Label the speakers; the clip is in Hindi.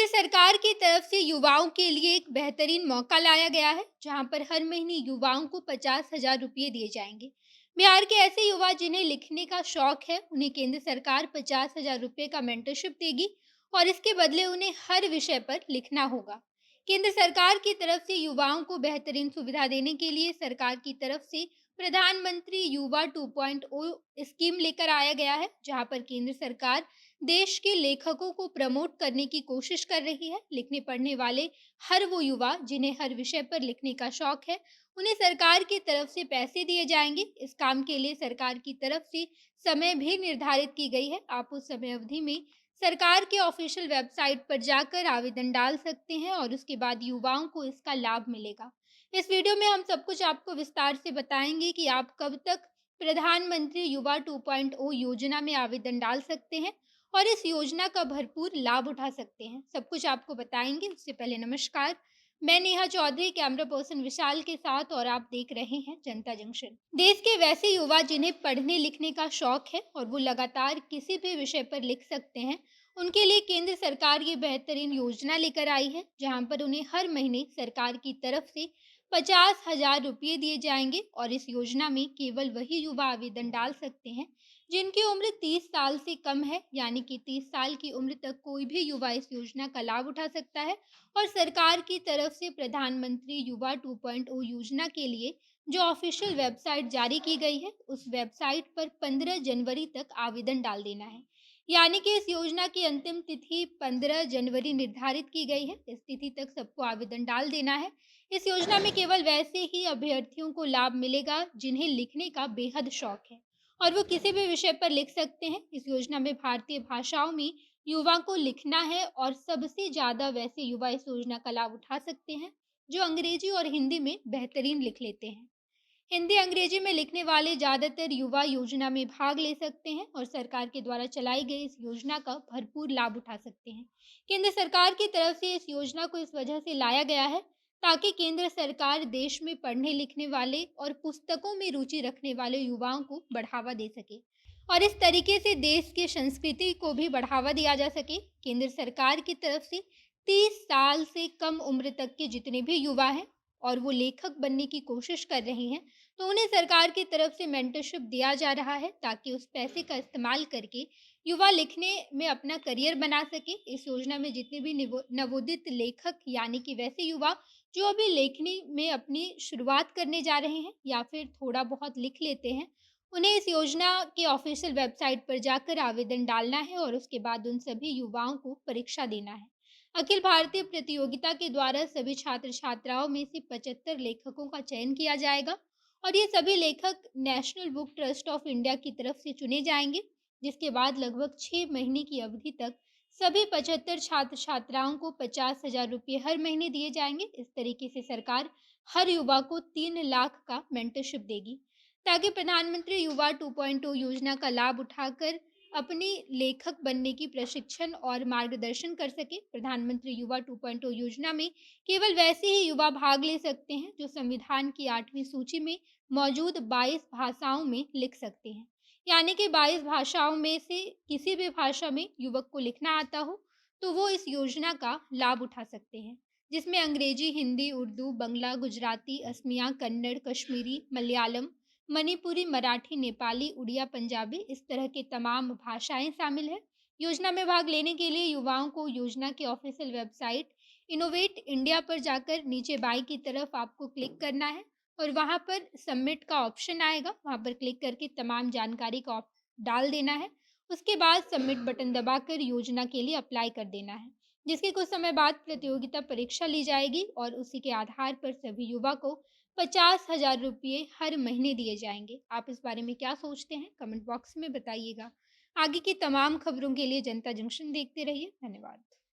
Speaker 1: केंद्र सरकार की तरफ से युवाओं के लिए एक बेहतरीन मौका लाया गया है, जहां पर हर महीने युवाओं को 50,000 रुपये दिए जाएंगे। बिहार के ऐसे युवा जिन्हें लिखने का शौक है, उन्हें केंद्र सरकार 50,000 रुपये का मेंटरशिप देगी और इसके बदले उन्हें हर विषय पर लिखना होगा। केंद्र सरकार की तरफ से युवाओं को बेहतरीन सुविधा देने के लिए सरकार की तरफ से प्रधानमंत्री युवा 2.0 स्कीम लेकर आया गया है, जहां पर केंद्र सरकार देश के लेखकों को प्रमोट करने की कोशिश कर रही है। लिखने पढ़ने वाले हर वो युवा जिन्हें हर विषय पर लिखने का शौक है, उन्हें सरकार की तरफ से पैसे दिए जाएंगे। इस काम के लिए सरकार की तरफ से समय भी निर्धारित की गई है। आप उस समय अवधि में सरकार के ऑफिशियल वेबसाइट पर जाकर आवेदन डाल सकते हैं और उसके बाद युवाओं को इसका लाभ मिलेगा। इस वीडियो में हम सब कुछ आपको विस्तार से बताएंगे कि आप कब तक प्रधानमंत्री युवा 2.0 योजना में आवेदन डाल सकते हैं और इस योजना का भरपूर लाभ उठा सकते हैं। सब कुछ आपको बताएंगे। उससे पहले नमस्कार, मैं नेहा चौधरी कैमरा पर्सन विशाल के साथ और आप देख रहे हैं जनता जंक्शन। देश के वैसे युवा जिन्हें पढ़ने लिखने का शौक है और वो लगातार किसी भी विषय पर लिख सकते हैं, उनके लिए केंद्र सरकार ये बेहतरीन योजना लेकर आई है, जहां पर उन्हें हर महीने सरकार की तरफ से 50,000 रुपये दिए जाएंगे और इस योजना में केवल वही युवा आवेदन डाल सकते हैं जिनकी उम्र 30 साल से कम है, यानी कि 30 साल की उम्र तक कोई भी युवा इस योजना का लाभ उठा सकता है। और सरकार की तरफ से प्रधानमंत्री युवा 2.0 योजना के लिए जो ऑफिशियल वेबसाइट जारी की गई है, उस वेबसाइट पर 15 जनवरी तक आवेदन डाल देना है। यानी कि इस योजना की अंतिम तिथि 15 जनवरी निर्धारित की गई है। इस तिथि तक सबको आवेदन डाल देना है। इस योजना में केवल वैसे ही अभ्यर्थियों को लाभ मिलेगा जिन्हें लिखने का बेहद शौक है और वो किसी भी विषय पर लिख सकते हैं। इस योजना में भारतीय भाषाओं में युवा को लिखना है और सबसे ज़्यादा वैसे युवा इस योजना का लाभ उठा सकते हैं जो अंग्रेजी और हिंदी में बेहतरीन लिख लेते हैं। हिंदी अंग्रेजी में लिखने वाले ज़्यादातर युवा योजना में भाग ले सकते हैं और सरकार के द्वारा चलाई गई इस योजना का भरपूर लाभ उठा सकते हैं। केंद्र सरकार की तरफ से इस योजना को इस वजह से लाया गया है ताकि केंद्र सरकार देश में पढ़ने लिखने वाले और पुस्तकों में रुचि रखने वाले युवाओं को बढ़ावा दे सके और इस तरीके से देश की संस्कृति को भी बढ़ावा दिया जा सके। केंद्र सरकार की तरफ से 30 साल से कम उम्र तक के जितने भी युवा हैं और वो लेखक बनने की कोशिश कर रहे हैं, तो उन्हें सरकार की तरफ से मेंटरशिप दिया जा रहा है ताकि उस पैसे का इस्तेमाल करके युवा लिखने में अपना करियर बना सके। इस योजना में जितने भी नवोदित लेखक यानी कि वैसे युवा जो अभी लेखनी में अपनी शुरुआत करने जा रहे हैं या फिर थोड़ा बहुत लिख लेते हैं, उन्हें इस योजना के ऑफिशियल वेबसाइट पर जाकर आवेदन डालना है और उसके बाद उन सभी युवाओं को परीक्षा देना है। अखिल भारतीय प्रतियोगिता के द्वारा सभी छात्र छात्राओं में से 75 लेखकों का चयन किया जाएगा और ये सभी लेखक national book trust of India की तरफ से चुने जाएंगे, जिसके बाद लगभग 6 महीने की अवधि तक सभी 75 छात्र छात्राओं को 50,000 रुपये हर महीने दिए जाएंगे। इस तरीके से सरकार हर युवा को 3 लाख का मेंटरशिप देगी ताकि प्रधानमंत्री युवा 2.0 योजना का लाभ उठाकर अपनी लेखक बनने की प्रशिक्षण और मार्गदर्शन कर सके। प्रधानमंत्री युवा 2.0 योजना में केवल वैसे ही युवा भाग ले सकते हैं जो संविधान की 8वीं सूची में मौजूद 22 भाषाओं में लिख सकते हैं। यानी कि 22 भाषाओं में से किसी भी भाषा में युवक को लिखना आता हो तो वो इस योजना का लाभ उठा सकते हैं, जिसमें अंग्रेजी, हिंदी, उर्दू, बंगला, गुजराती, असमिया, कन्नड़, कश्मीरी, मलयालम, मणिपुरी, मराठी, नेपाली, उड़िया, पंजाबी इस तरह के तमाम भाषाएं शामिल हैं। योजना में भाग लेने के लिए युवाओं को योजना की ऑफिशियल वेबसाइट इनोवेट इंडिया पर जाकर नीचे बाईं की तरफ आपको क्लिक करना है और वहां पर सबमिट का ऑप्शन आएगा। वहां पर क्लिक करके तमाम जानकारी को डाल देना है। उसके बाद सबमिट बटन दबाकर योजना के लिए अप्लाई कर देना है, जिसके कुछ समय बाद प्रतियोगिता परीक्षा ली जाएगी और उसी के आधार पर सभी युवा को 50,000 रुपये हर महीने दिए जाएंगे। आप इस बारे में क्या सोचते हैं? कमेंट बॉक्स में बताइएगा। आगे की तमाम खबरों के लिए जनता जंक्शन देखते रहिए। धन्यवाद।